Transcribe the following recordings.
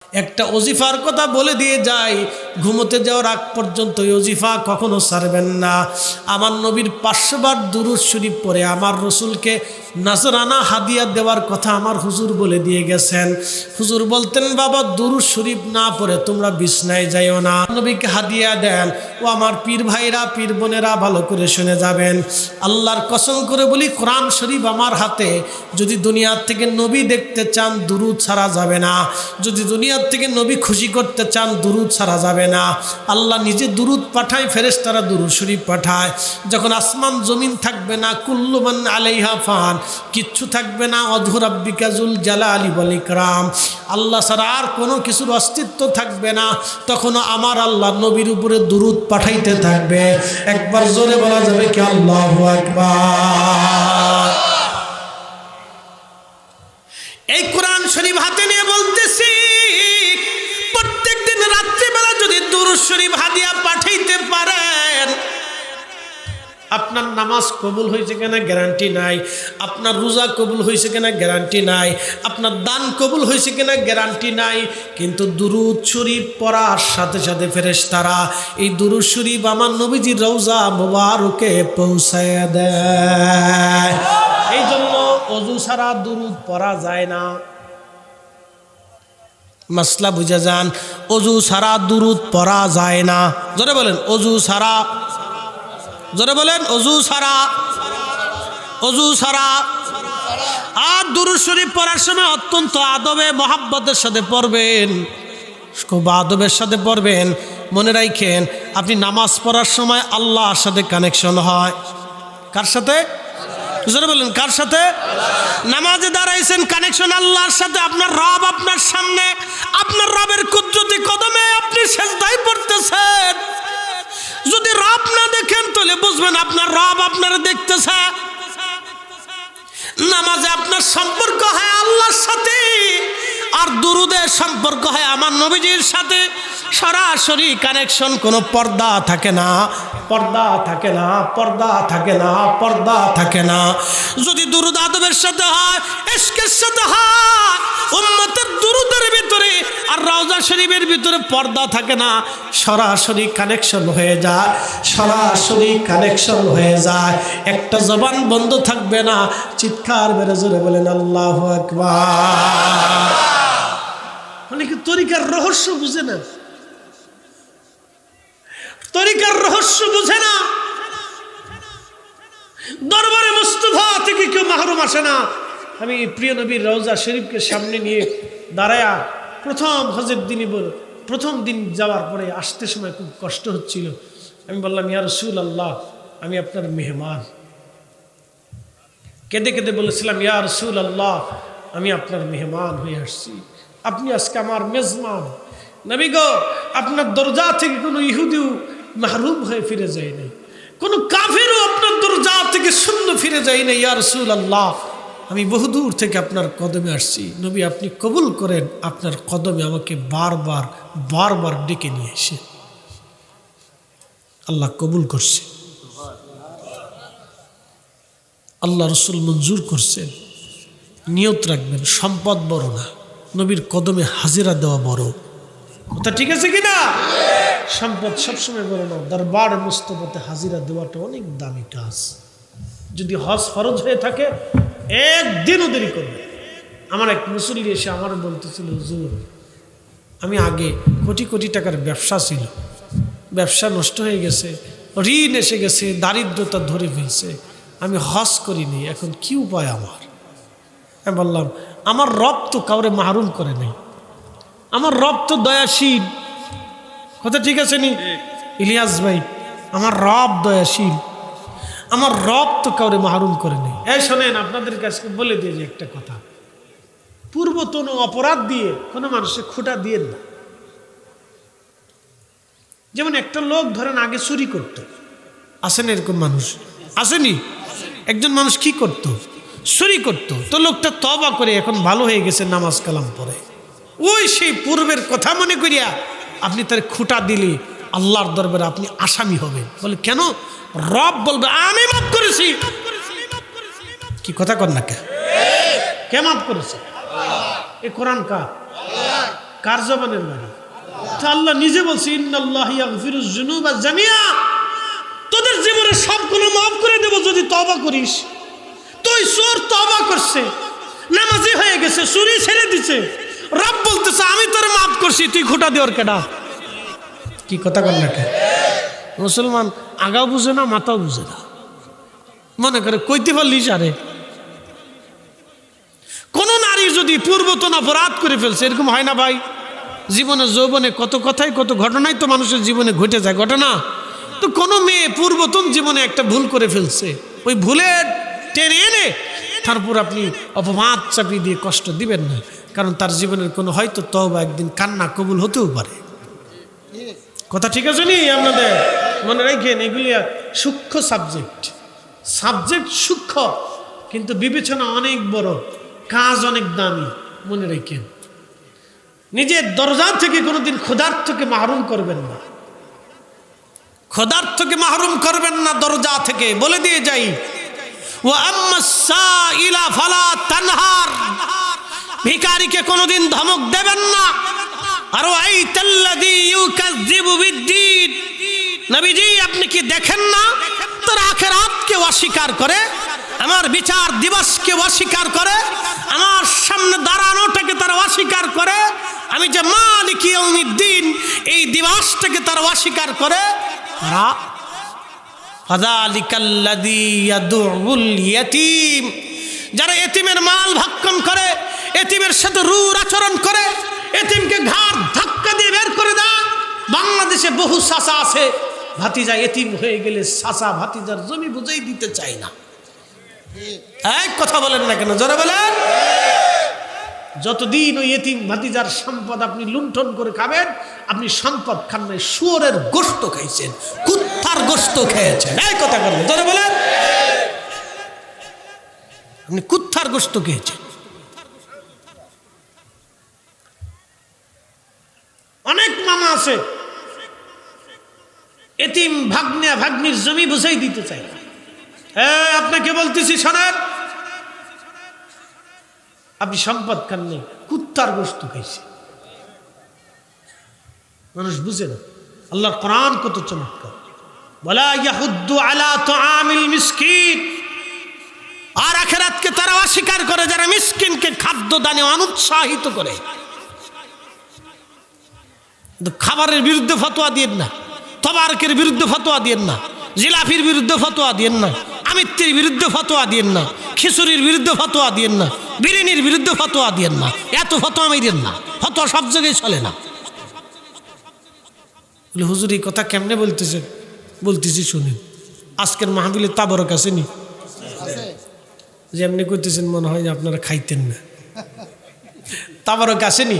একটা ওজিফার কথা বলে দিয়ে যাই, ঘুমোতে যাওয়ার আগ পর্যন্ত ওই ওজিফা কখনো ছাড়বেন না। আমার নবীর 500 বার দুরূদ শরীফ পড়ে আমার রসুলকে নাজরানা হাদিয়া দেওয়ার কথা আমার হুজুর বলে দিয়ে গেছেন। হুজুর বলতেন, বাবা দুরূদ শরীফ না পড়ে তোমরা বিছনায় যাইও না, নবীকে হাদিয়া দেন। ও আমার পীর ভাইরা, পীর বোনেরা ভালো করে শুনে যাবেন, আল্লাহর কসম করে বলি, কোরআন শরীফ আমার হাতে। যদি দুনিয়ার থেকে নবী দেখতে চান দুরূদ ছাড়া যাবে না, যদি দুনিয়ার থেকে নবী খুশি করতে চান দুরূদ ছাড়া যাবে না। আল্লাহ নিজে দুরূদ পাঠায়, ফেরেশতারা দুরূদ শরীফ পাঠায়। যখন আসমান জমিন থাকবে না, কুল্লু মান আলাইহা ফান, কিচ্ছু থাকবে না, ওয়াজহু রাব্বিকা যুল জালালি ওয়াল ইকরাম, আল্লাহ ছাড়া আর কোনো কিছুর অস্তিত্ব থাকবে না, তখনও আমার আল্লাহ নবীর উপরে দুরূদ পাঠাইতে থাকবে। একবার জোরে বলা যাবে কি আল্লাহু আকবার। এই কোরআন শরীফ হাতে নিয়ে বলতেছি, প্রত্যেকদিন রাত্রিবেলা যদি দুরূদ শরীফ হাদিয়া পাঠাইতে পারেন, আপনার নামাজ কবুল হয়েছে কিনা গ্যারান্টি নাই, আপনার রোজা কবুল হয়েছে কিনা গ্যারান্টি নাই, আপনার দান কবুল হয়েছে কিনা গ্যারান্টি নাই, কিন্তু দুরূদ শরীফ পড়ার সাথে সাথে ফেরেশতারা এই দুরূদ শরীফ আমার নবীজির রওজা মুবারকে পৌঁছায় দেয়। এই জন্য ওযু ছাড়া দুরূদ পড়া যায় না। মাসলা বুঝে যান, ওযু ছাড়া দুরূদ পড়া যায় না। জোরে বলেন, ওযু ছাড়া, জোরে বলেন, ওযু ছাড়া, ওযু ছাড়া। আর দুরূদ শরীফ পড়ার সময় অত্যন্ত আদবে মহাব্বতের সাথে পড়বেন, খুব আদবের সাথে পড়বেন। মনে রাখেন, আপনি নামাজ পড়ার সময় আল্লাহর সাথে কানেকশন হয়। কার সাথে? জোরে বলেন, কার সাথে? নামাজে দাঁড়াইছেন, কানেকশন আল্লাহর সাথে। আপনার রব আপনার সামনে, আপনার রবের কুদরতি কদমে আপনি সিজদায় পড়তেছেন। যদি রব না দেখেন তাহলে বুঝবেন আপনার রব আপনারা দেখতেছে। নামাজে আপনার সম্পর্ক হয় আল্লাহর সাথে, আর দুরুদের সম্পর্ক হয় আমার নবীজির সাথে। সরাসরি কানেকশন, কোনো পর্দা থাকে না, পর্দা থাকে না, পর্দা থাকে না, পর্দা থাকে না। যদি দুরুদ আদবের সাথে হয়, ইশকের সাথে হয়, উম্মতের দুরুদের ভিতরে আর রওজা শরীফের ভিতরে পর্দা থাকে না, সরাসরি কানেকশন হয়ে যায়, সরাসরি কানেকশন হয়ে যায়। একটা জবান বন্ধ থাকবে না। চিৎকার মেরে জোরে বলেন আল্লাহু আকবার। অনেকে তরিকার রহস্য বুঝে না, তরিকার রহস্য বুঝে না। দরবারে মুস্তাফা থেকে কেউ মাহরুম আসে না। আমি প্রিয় নবীর রওজা শরীফকে সামনে নিয়ে দাঁড়ায়া প্রথম হজের দিনই প্রথম দিন যাওয়ার পরে আসতে সময় খুব কষ্ট হচ্ছিল। আমি বললাম, ইয়া রাসূলুল্লাহ, আমি আপনার মেহমান। কেঁদে কেঁদে বলেছিলাম, ইয়া রাসূলুল্লাহ, আমি আপনার মেহমান হয়ে আসছি, আপনি আজকে আমার মেজবান। নবী গো, আপনার দরজা থেকে কোনো ইহুদিও মাহরুম হয়ে ফিরে যায় নাই, কোনো কাফেরও আপনার দরজা থেকে শূন্য ফিরে যায় না। ইয়া রাসূলুল্লাহ, আমি বহুদূর থেকে আপনার কদমে আসছি, নবী আপনি কবুল করেন, আপনার কদমে আমাকে বারবার বারবার ডেকে নিয়ে এসে। আল্লাহ কবুল করছে, আল্লাহ রসুল মঞ্জুর করছেন। নিয়ত রাখবেন, সম্পদ বড় না, নবীর কদমে হাজিরা দেওয়া বড়। কথা ঠিক আছে কিনা? সম্পদ সবসময় বড় না, দরবার মুস্তাফাতে হাজিরা দেওয়াটা অনেক দামি কাজ। যদি হজ ফরজ হয়ে থাকে, একদিনও দেরি করবে। আমার এক মুসল্লি এসে আমার বলতেছিল, হুজুর, আমি আগে কোটি কোটি টাকার ব্যবসা ছিল, ব্যবসা নষ্ট হয়ে গেছে, ঋণ এসে গেছে, দারিদ্রতা ধরে ফেলছে, আমি হজ করিনি, এখন কি উপায় আমার? আমি বললাম, আমার রব তো কাউরে মাহরুম করে নাই, আমার রব তো দয়াশীল। কথা ঠিক আছে নি ইলিয়াস ভাই? আমার রব দয়াশীল, আমার রব তো কাউরে মাহরুম করে নেই। এই শোনেন, আপনাদের কাছে বলে দিয়ে যে একটা কথা, পূর্বতন অপরাধ দিয়ে কোনো মানুষের খোঁটা দিয়ে না। যেমন একটা লোক ধরেন আগে চুরি করত, আসেন এরকম মানুষ আসেনি? একজন মানুষ কি করত? চুরি করত, তো লোকটা তওবা করে এখন ভালো হয়ে গেছে, নামাজ কালাম পড়ে। ওই সেই পূর্বের কথা মনে করিয়া আপনি তার খোঁটা দিলে আল্লাহর দরবারে আপনি আসামি হবেন। বলে কেন? রব বলবে আমি মাফ করেছি। কি কথা কর না? কে মাফ করেছে? এ কোরআন কার? কার জবানের বাড়ি? তা আল্লাহ নিজে বলছে ইন্নাল্লাহা ইয়াগফিরুয যুনুবা জামিআ, তোদের জীবনের সব গুনাহ মাফ করে দেব যদি তওবা করিস। তুই চোর তওবা করছে, নামাজি হয়ে গেছে, চুরি ছেড়ে দিছে, রব বলতেছে আমি তোর মাফ করছি, তুই খোটা দেওয়ার কেডা? কি কথা কর না কে? মুসলমান আগাও বুঝে না, মাথাও বুঝে না, মনে করে কইতে পারলিস। আরে কোন নারী যদি পূর্বতন অপরাধ করে ফেলছে, এরকম হয় না ভাই? জীবনে যৌবনে কত কথাই কত ঘটনাই তো মানুষের জীবনে ঘটে যায়, ঘটনা। তো কোনো মেয়ে পূর্বতন জীবনে একটা ভুল করে ফেলছে, ওই ভুলে টেনে এনে তারপর আপনি অপবাদ চাপিয়ে দিয়ে কষ্ট দিবেন না, কারণ তার জীবনের কোনো হয়তো তওবা একদিন কান্না কবুল হতেও পারে। কথা ঠিক আছে নি? আপনাদের মনে রাখেন, এগুলি সূক্ষ্ম সাবজেক্ট, সূক্ষ্ম, কিন্তু বিবেচনা অনেক বড়, কাজ অনেক দামি। মনে রাখেন, নিজের দরজা থেকে কোনোদিন ক্ষুধার্তকে মাহরুম করবেন না, ক্ষুধার্তকে মাহরুম করবেন না দরজা থেকে। বলে দিয়ে যাই, ওয়া আম্মাস সাইলা ফালা তানহার, ভিখারিকে কোনোদিন ধমক দেবেন না। আর আইতাল্লাযী ইউকাযযিবু বিদ্দীন, নবীজি আপনি কি দেখেন না তারা আখিরাতকে অস্বীকার করে, আমার বিচার দিবসকে অস্বীকার করে, আমার সামনে দাঁড়ানোটাকে তারা অস্বীকার করে, আমি যে মালিক ইয়াউমিদ্দিন এই দিবসটাকে তারা অস্বীকার করে। ফাযালিকাল্লাযী ইয়াদুউল ইয়াতীম, যারা এতিমের মাল ভক্ষণ করে, এতিমের সাথে রূঢ় আচরণ করে, এতিমকে ঘাড় ধাক্কা দিয়ে বের করে দেয়। বাংলাদেশে বহু চাচা আছে, ভাতিজা এতিম হয়ে গেলে চাচা ভাতিজার জমি বুঝেই দিতে চায় না। এক কথা বলেন না কেন? জোরে বলেন। যতদিন ওই এতিম ভাতিজার সম্পদ আপনি লুণ্ঠন করে খাবেন, আপনি সম্পদ খান নাই, শুয়োরের গোশত খাইছেন, কুত্তার গোশত খেয়েছেন। এই কথা বলেন, জোরে বলেন। আপনি কুত্তার গোশত খেয়েছেন। অনেক মামা আছে এতিম ভাগ্নে ভাগ্নির জমি বুঝাই দিতে চাই। আপনাকে বলতেছি শোনেন, আপনি সম্পদ খান নেই, কুত্তার গোশত খাইছে। মানুষ বুঝে না। আল্লাহর কোরআন কত চমৎকার, ওয়ালা ইয়াহুদ্দু আলা তুআমিল মিসকিন, আর আখিরাতকে তারা অস্বীকার করে যারা মিসকিনকে খাদ্য দানে অনুৎসাহিত করে। খাবারের বিরুদ্ধে ফতোয়া দিয়েন না, তবারকের বিরুদ্ধে ফতোয়া দিয়েন না, জিলাপির বিরুদ্ধে ফতোয়া দিয়েন না, আমিত্তির বিরুদ্ধে ফতোয়া দিয়েন না, খিচুড়ির বিরুদ্ধে ফতোয়া দিয়েন না, বিরিয়ানির বিরুদ্ধে ফতোয়া দিয়েন না। এত ফতোয়া আমি দেন না, ফতোয়া সব জায়গায় চলে না। হুজুর এই কথা কেমনে বলতেছেন? বলতেছি শুনেন। আজকের মাহফিলে তাবরক আসেনি, যে এমনি করতেছেন মনে হয় যে আপনারা খাইতেন না। তাবরক আসেনি?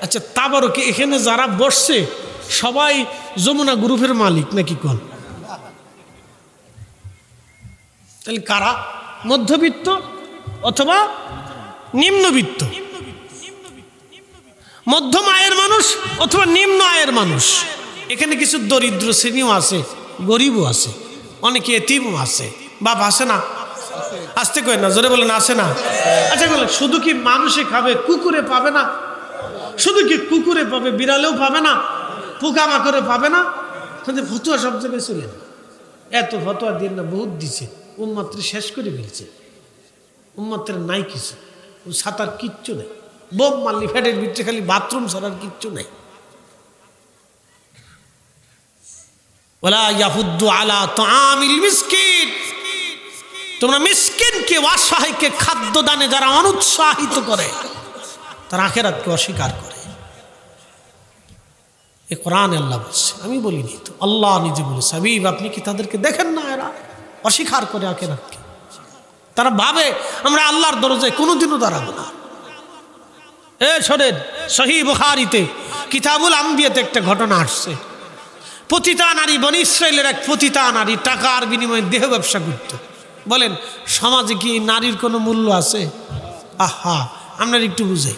আচ্ছা, তাবরকে এখানে যারা বসছে সবাই যমুনা গ্রুপের মালিক নাকি? কোন তাহলে কারা? মধ্যবিত্ত অথবা নিম্নবিত্ত, মধ্যম আয়ের মানুষ অথবা নিম্ন আয়ের মানুষ। এখানে কিছু দরিদ্র শ্রেণীও আছে, গরিবও আছে, অনেকে এতিমও আছে। বাপ আছে না? আসতে কয় না, জোরে বলেন আসে না? আচ্ছা বলে, শুধু কি মানুষে খাবে, কুকুরে পাবে না? শুধু কি কুকুরে পাবে, বিড়ালেও পাবে না? পোকামাকড়ে পাবে না? তাহলে ফতুয়া সব জায়গায় চলে না। এত ফতুয়া দিয়ে না, বহুত দিছে, উম্মতরে শেষ করে ফেলছে। উম্মতের নাই কিছু, সাঁতার কিচ্ছু নেই, বোম মারলি ফ্যাটের ভিতরে খালি বাথরুম ছাড়ার কিচ্ছু নেই। ওয়ালা ইয়াহুদ্দু আলা তুআমিল মিসকিন, তোমরা মিসকিনকে, অসহায়কে খাদ্য দানে যারা অনুৎসাহিত করে, তারা আখিরাতকে অস্বীকার করে। এই কোরআনে আল্লাহ বলছে, আমি বলিনি তো, আল্লাহ নিজে বলেছে। হাবিব আপনি কি তাদেরকে দেখেন না? এরা অস্বীকার করে আখিরাতকে। তারা ভাবে আমরা আল্লাহর দরজায় কোনোদিনও দাঁড়াবো না। শোনেন, সহিহ বুখারীতে কিতাবুল আম্বিয়াতে একটা ঘটনা আসছে। পতিতা নারী, বনী ইসরাইলের এক পতিতা নারী টাকার বিনিময়ে দেহ ব্যবসা করত। বলেন, সমাজে কি নারীর কোনো মূল্য আছে? আহা, আপনার একটু বুঝাই।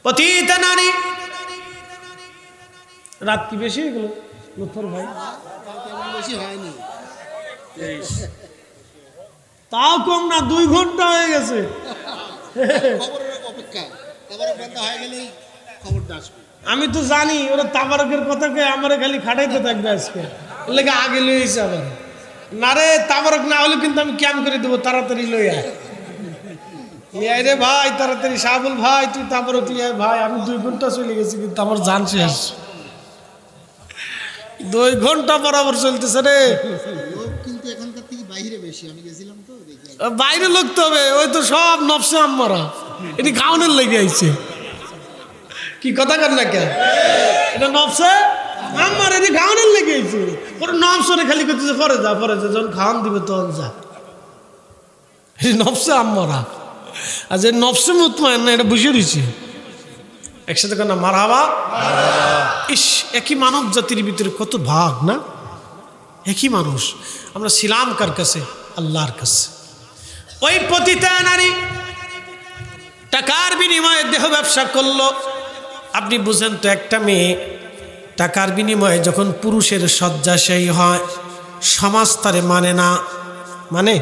পতিতা নারী, রাত কি বেশি হয়ে গেল লুৎফর ভাই? বেশি হয়নি, তাও কম না, 2 ঘন্টা হয়ে গেছে। আমি তো জানি ওরা তাবারকের কথাকে আমার খালি খাটাইতে থাকবে আজকে, লেগে আগে লইছে আবার। না রে, তাবারক না হলে কিন্তু আমি ক্যাম্প করে দেবো, তাড়াতাড়ি লই আয় রে ভাই, তাড়াতাড়ি। শাহাবুল ভাই তুই তাবারক লিয়ে আয় ভাই, আমি 2 ঘন্টা চলে গেছি কিন্তু আমার জান শেষ। 2 ঘন্টা বরাবর চলতেছে রে। কিন্তু এখানকার থেকে বাইরে বেশি, আমি গেছিলাম তো বাইরে লোক তো হবে, ওই তো সব নফসে আম্মারা, এটি খাওয়ানোর লেগে আইছে। কি কথা কর না কেন, এটা নফসে আমার এটি খাওয়ানোর লেগে আইছে। ওর নফসরে খালি করতেছে পরে যা পরে যা, যখন খাওয়ান দিবে তখন যা। নফসে আম্মারা, আর যে নফসে মুতমাইন না, এটা বুঝে রয়েছে একসাথে কেন মারহাবা। ইস, একই মানব জাতির ভিতরে কত ভাগ না, একই মানুষ। আমরা ছিলাম কার কাছে? আল্লাহর কাছে। ওই পতিতা নারী টাকার বিনিময়ে দেহ ব্যবসা করলো। আপনি বুঝেন তো, একটা মেয়ে টাকার বিনিময়ে যখন পুরুষের শয্যাশায়ী হয়, সমাজ তারে মানে না। মানে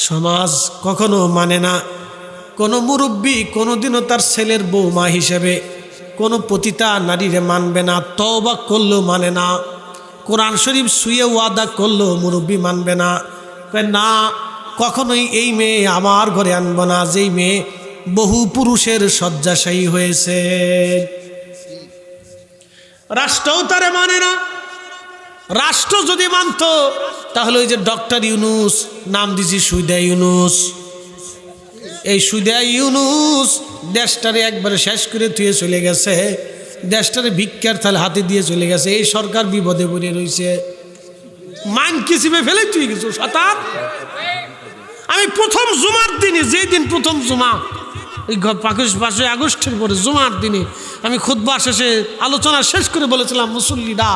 সমাজ কখনো মানে না। কোনো মুরব্বী কোনোদিনও তার ছেলের বৌমা হিসেবে কোনো পতিতা নারীরে মানবে না। তওবা করলেও মানে না। কোরআন শরীফ শুয়ে ওয়াদা করলেও মুরব্বী মানবে না। না, কখনোই এই মেয়ে আমার ঘরে আনবো না যেই মেয়ে বহু পুরুষের শয্যাশায়ী হয়েছে। রাষ্ট্রও তারে মানে না। রাষ্ট্র যদি মানত তাহলে ওই যে ডক্টর ইউনুস, নাম দিছি সুইদা ইউনুস, এই সুইদা ইউনুস দেশটারে একবারে শেষ করে থুয়ে চলে গেছে। দেশটারে ভিক্ষার থালে হাতে দিয়ে চলে গেছে। এই সরকার বিপদে পড়ে রয়েছে, মাইন কিসিবে ফেলে তুই গেছো শতাব। আমি প্রথম জুমার দিনে, যেই দিন প্রথম জুমা, এই 5 আগস্টের পরে জুমার দিনে আমি খুতবা শেষে আলোচনা শেষ করে বলেছিলাম, মুসল্লিরা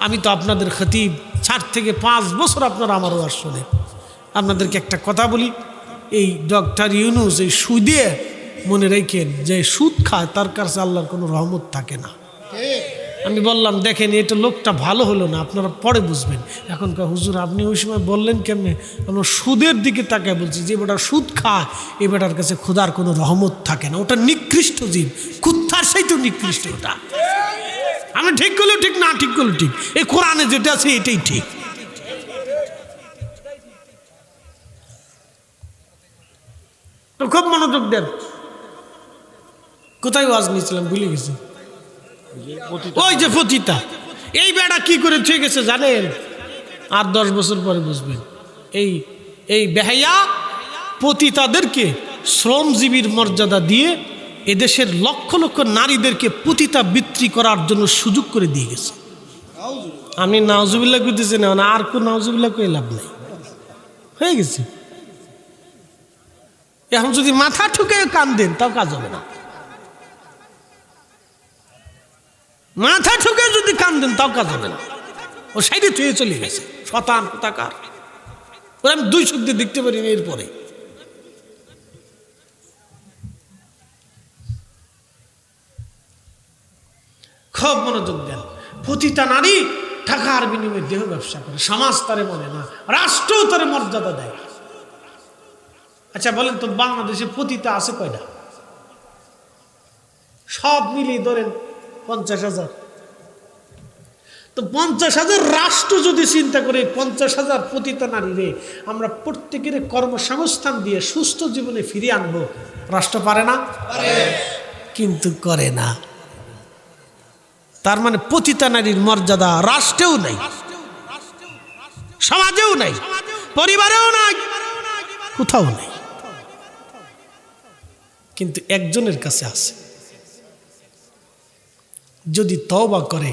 আমি তো আপনাদের খতিব, 4 থেকে 5 বছর আপনারা আমার ওয়াজ শোনে। আপনাদেরকে একটা কথা বলি, এই ডক্টর ইউনুস এই সুদে মনে রেখেন, যে সুদ খায় তার কাছে আল্লাহর কোনো রহমত থাকে না। আমি বললাম, দেখেন এটা লোকটা ভালো হলো না, আপনারা পরে বুঝবেন। এখনকার হুজুর আপনি ওই সময় বললেন কেমনে? আমরা সুদের দিকে তাকায় বলছি, যে বেটা সুদ খায় এ বেটার কাছে খোদার কোনো রহমত থাকে না, ওটা নিকৃষ্ট জীব, কুত্তার সেই তো নিকৃষ্ট ওটা। আমি ঠিক করলেও ঠিক, না ঠিক করলেও ঠিক, এই কোরআনে যেটা আছে এটাই ঠিক। তো খুব মনোযোগ দেন। কোথায় ওয়াজ নিয়েছিলাম ভুলে গেছি। ওই যে পতিতা, এই বেটা কি করে ঠিক গেছে জানেন? আর 10 বছর পরে বুঝবেন। এই বেহাইয়া পতিতাদেরকে শ্রমজীবীর মর্যাদা দিয়ে এদেশের লক্ষ লক্ষ নারীদেরকে পতিতা বিক্রি করার জন্য সুযোগ করে দিয়ে গেছে। আমি নাউজুবিল্লাহ কইতেছি না, আর কোন নাউজুবিল্লাহ কই লাভ নাই, হয়ে গেছে। এখন যদি মাথা ঠুকে কান দেন তাও কাজ হবে না। মাথা ঠুকে যদি কান দেন তাও কাজ হবে না। ও সাইডে চুয়ে চলে গেছে শতান কোথাকার। ওরা আমি 2 চোখ দিয়ে দেখতে পারি না। এরপরে খুব মনোযোগ দেন। পতিতা নারী টাকার বিনিময়ে দেহ ব্যবসা করে, সমাজ তারে মানে না, রাষ্ট্রও তারে মর্যাদা দেয়। আচ্ছা বলেন তো, বাংলাদেশে পতিতা আছে কয়টা? সব মিলিয়ে ধরেন 50,000। তো 50,000 রাষ্ট্র যদি চিন্তা করে 50,000 পতিতা নারী রে আমরা প্রত্যেকের কর্মসংস্থান দিয়ে সুস্থ জীবনে ফিরিয়ে আনবো, রাষ্ট্র পারে না? কিন্তু করে না। তার মানে পতিতা নারীর মর্যাদা রাষ্ট্রেও নাই, সমাজেও নাই, পরিবারেও নাই, কোথাও নাই। কিন্তু একজনের কাছে আছে, যদি তওবা করে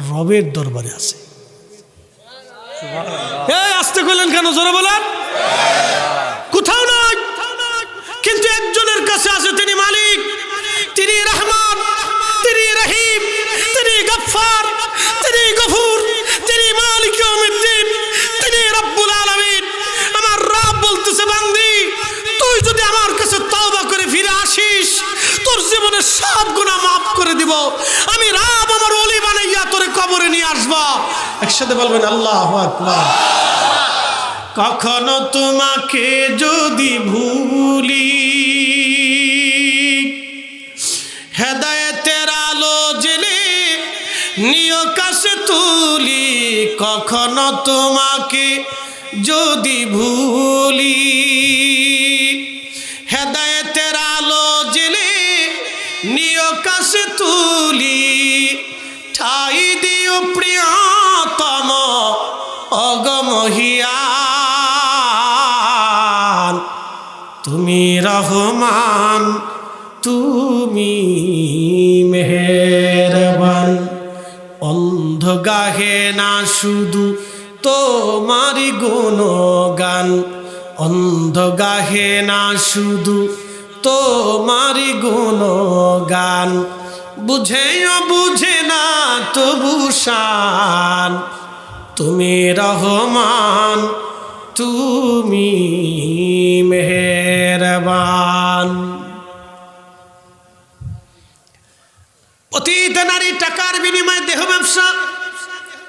রবের দরবারে আছে। আসতে কইলেন কেন? জোরে বলেন। কোথাও নাই, কিন্তু একজনের কাছে আছে। তিনি মালিক, তিনি রহমান, তিনি রহিম, তিনি গফফার, তিনি গফুর, তিনি মালিক ইয়াউমিদ্দিন, তিনি রব্বুল আলামিন। আমার রব বলতেছে, বান্দি তুই যদি আমার কাছে তওবা করে ফিরে আসিস, তোর জীবনের সব গুনাহ মাফ করে দিব। আমি রব আমার ওলি বানাইয়া তোরে কবরে নিয়ে আসবো। একসাথে বলবেন আল্লাহু আকবার। কখনো তোমাকে যদি ভুলি হেদায়েতের আলো জেলে নিয় কাছে তুলি, কখনো তোমাকে যদি ভুলি। হেদায়েতের আলো জেলে নিয় কাছে তুলি, ঠাই দিও প্রিয়তম অগমহিয়ান। তুমি রহমান, তুমি মেহেরবান। অন্ধ গাহে না শুধু তোমারি গুণগান, অন্ধ গাহে না শুধু তোমারি গুণগান। বুঝেও বুঝে না তবু শান, তুমি রহমান, তুমি মেহেরবান। অতীত নারী টাকার বিনিময়ে দেহ ব্যবসা,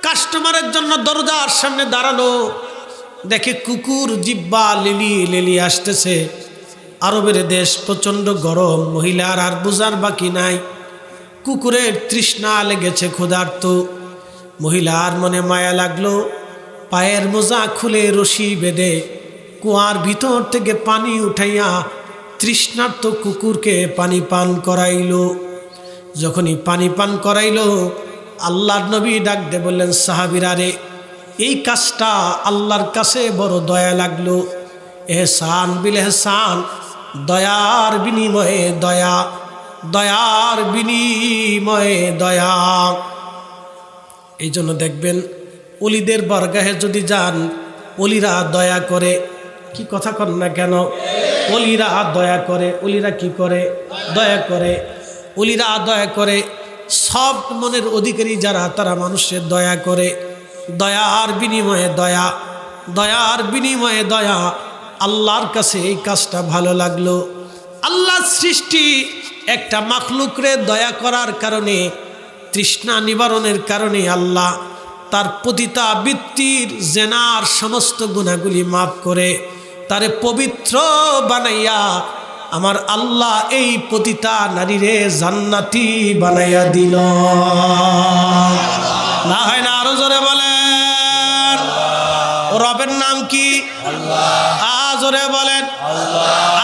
কাস্টমারের জন্য দরজার সামনে দাঁড়ানো, দেখে কুকুর জিব্বা লেলিয়ে লেলিয়ে আসতেছে। আরবের দেশ, প্রচণ্ড গরম, মহিলার আর বোঝার বাকি নাই। কুকুরের তৃষ্ণা লেগেছে, ক্ষুধার্ত। মহিলার মনে মায়া লাগলো, পায়ের মোজা খুলে রশি বেঁধে কুয়ার ভিতর থেকে পানি উঠাইয়া তৃষ্ণার্ত কুকুরকে পানি পান করাইল। যখনই পানি পান করাইল, আল্লাহর নবী ডাক দে বললেন, সাহাবীরা রে, এই কাজটা আল্লাহর কাছে বড় দয়া লাগলো। এহসান বিল এহসান, দয়ার বিনিময়ে দয়া, দয়ার বিনিময়ে দয়া। এই জন্য দেখবেন অলিদের বারগাহে যদি যান, অলিরা দয়া করে। কি কথা কন না কেন? অলিরা দয়া করে। অলিরা কি করে? দয়া করে। অলিরা দয়া করে। সব মনের অধিকারী যারা, তারা মানুষের দয়া করে। দয়ার বিনিময়ে দয়া, দয়ার বিনিময়ে দয়া। আল্লাহর কাছে এই কাজটা ভালো লাগলো। আল্লাহর সৃষ্টি একটা মাখলুকরে দয়া করার কারণে, তৃষ্ণা নিবারণের কারণে আল্লাহ তার পতিতা বৃত্তির জেনার সমস্ত গুনাহগুলি মাফ করে তারে পবিত্র বানাইয়া, আমার আল্লাহ এই পতিতা নারীরে জান্নাতি বানাইয়া দিল। না হয় না? আরো জোরে বলেন। রবের নাম কি? আল্লাহ। জোরে বলেন।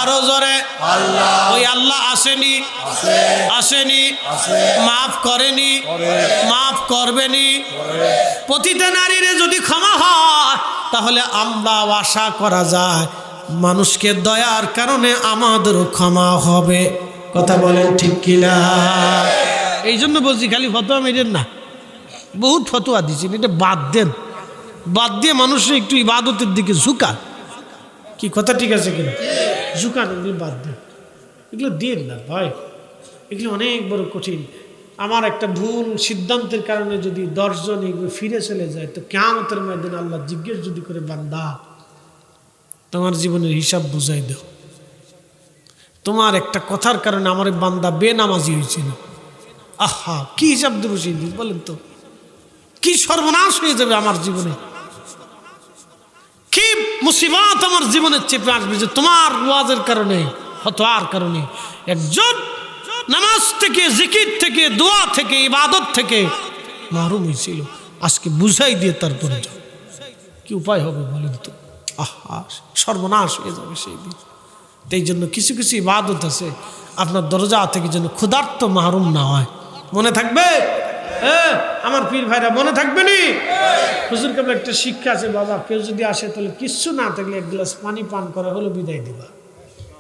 আরো জোরে। ওই আল্লাহ আসেনি? আসেনি? মাফ করেনি? মাফ করবেনি? প্রতিটা নারীরে যদি ক্ষমা হয়, তাহলে আমরা আশা করা যায় মানুষকে দয়ার কারণে আমাদেরও ক্ষমা হবে। কথা বলেন ঠিক কিনা? এই জন্য বলছি, খালি ফতোয়া মেরেন না, বহুত ফতোয়া দিচ্ছেন, এটা বাদ দেন। বাদ দিয়ে মানুষের একটু ইবাদতের দিকে ঝুঁকান। কি কথা ঠিক আছে কিনা? ঝুঁকান, এগুলো বাদ দেন, এগুলো দিন না ভাই, এগুলো অনেক বড় কঠিন। আমার একটা ভুল সিদ্ধান্তের কারণে যদি 10 জন এগুলো ফিরে চলে যায়, তো কিয়ামতের ময়দানে আল্লাহ জিজ্ঞেস যদি করে, বান্দা তোমার জীবনের হিসাব বুঝাই দাও, তোমার একটা কথার কারণে আমার বান্দা বেনামাজি হয়েছিল, আহা কি হিসাব দেবো সেই দিন? বলেন তো, কি সর্বনাশ হয়ে যাবে আমার জীবনে, কি মুসিবত আমার জীবনে চেপে আসবে যে তোমার ওয়াজের কারণে, ফতোয়ার কারণে একজন নামাজ থেকে, জিকির থেকে, দোয়া থেকে, ইবাদত থেকে মাহরুম হয়েছিল। আজকে বুঝাই দিয়ে তারপরে যাও, কি উপায় হবে বলেন তো? আহা সর্বনাশ হয়ে যাবে সেই দিন। এই জন্য কিছু কিছু ইবাদত আছে আপনার দরজা থেকে যেন ক্ষুধার্ত মাহরুম না হয়। মনে থাকবে? আমার পীর ভাইরা মনে থাকবে নি? হুজুর কেবল একটা শিক্ষা আছে, বাবা কেউ যদি আসে তাহলে কিচ্ছু না থাকলে 1 গ্লাস পানি পান করা হলো, বিদায় দিবা।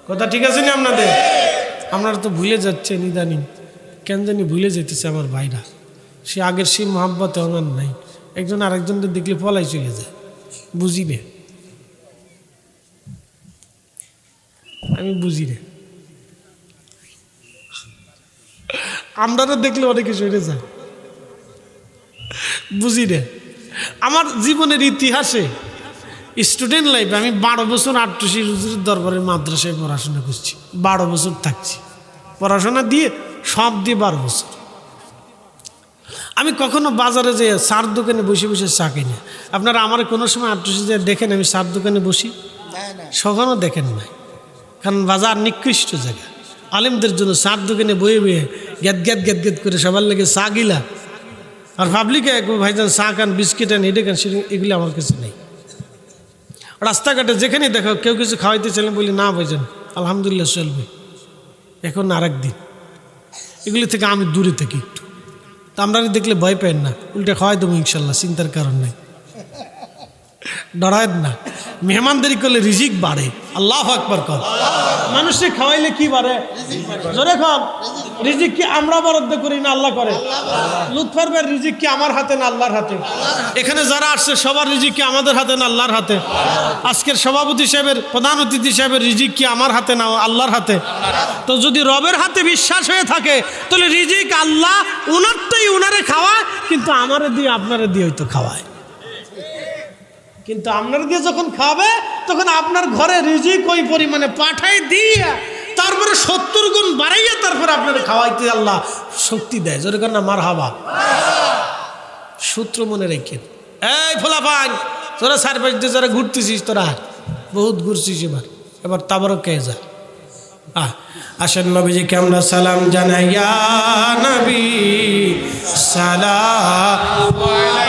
কথা ঠিক আছে না আপনাদের? আপনারা তো ভুলে যাচ্ছেন ইদানিং, কেন জানি ভুলে যেতেছে আমার ভাইরা। সে আগের সেই মহাব্বতে আমার নাই। একজন আরেকজনকে দেখলে পলাই চলে যায়, বুঝি রে, আমি বুঝি রে। আমরা দেখলে অনেকে সরে যায়, বুঝি রে। আমার জীবনের ইতিহাসে, স্টুডেন্ট লাইফে আমি 12 বছর আটটুসি হুজুরের দরবারের মাদ্রাসায় পড়াশোনা করছি। 12 বছর থাকছি পড়াশোনা দিয়ে, সব দিয়ে 12 বছর। আমি কখনো বাজারে যে চার দোকানে বসে বসে চা কিনি। আপনারা আমার কোনো সময় আটটুসি যে দেখেন আমি চার দোকানে বসি? কখনো দেখেন না, কারণ বাজার নিকৃষ্ট জায়গা। আলেমদের জন্য চার দোকানে বয়ে বয়ে গ্যাদ গ্যাদ গ্যাদ গ্যাদ করে সবার লেগে চা গিলা, আর পাবলিকে ভাইজান চা খান, বিস্কিট আন, এটা খান, এগুলি আমার কাছে নেই। রাস্তাঘাটে যেখানে দেখো কেউ কিছু খাওয়াইতে চাইলেন, বলি না ভাইজান আলহামদুলিল্লাহ চলবে, এখন আরেক দিন। এগুলি থেকে আমি দূরে থাকি একটু। তা আমরা দেখলে ভয় পেন না, উল্টে খাওয়াই দেবো ইনশাল্লাহ, চিন্তার কারণ নেই, ডরায়েন না। মেহমানদারি করলে রিজিক বাড়ে। আল্লাহু আকবার কর। মানুষে খাওয়াইলে কি বাড়ে? জোরে খান। রিজিক কি আমরা বরাদ্দ করি না আল্লাহ করে? লুৎফর ভাইয়ের রিজিক কি আমার হাতে না আল্লাহর হাতে? এখানে যারা আসছে সবার রিজিক কি আমাদের হাতে না আল্লাহর হাতে? আজকের সভাপতি সাহেবের, প্রধান অতিথি সাহেবের রিজিক কি আমার হাতে না আল্লাহর হাতে? তো যদি রবের হাতে বিশ্বাস হয়ে থাকে তাহলে রিজিক আল্লাহ উনারটাই উনারে খাওয়ায়, কিন্তু আমারে দিয়ে আপনারে দিয়ে হয়তো খাওয়ায়। কিন্তু আপনার দিয়ে যখন খাবে তখন আপনার ঘরে রিজিক ওই পরিমাণে পাঠাই দিয়ে তারপরে 70 গুণ বাড়াইয়া তারপরে আপনার খাওয়াইতে আল্লাহ শক্তি দেয়। জোরে কর না মারহাবা। সূত্র মনে রেখেন। এই ফোলাফান, তোরা সার্ভিস দিয়ে যারা ঘুরতেছিস, তোরা বহুত ঘুরছিস, এবার তাবারক কে যা। আসেন নবীজিকে আমরা সালাম জানাই, ইয়া নবী সালাম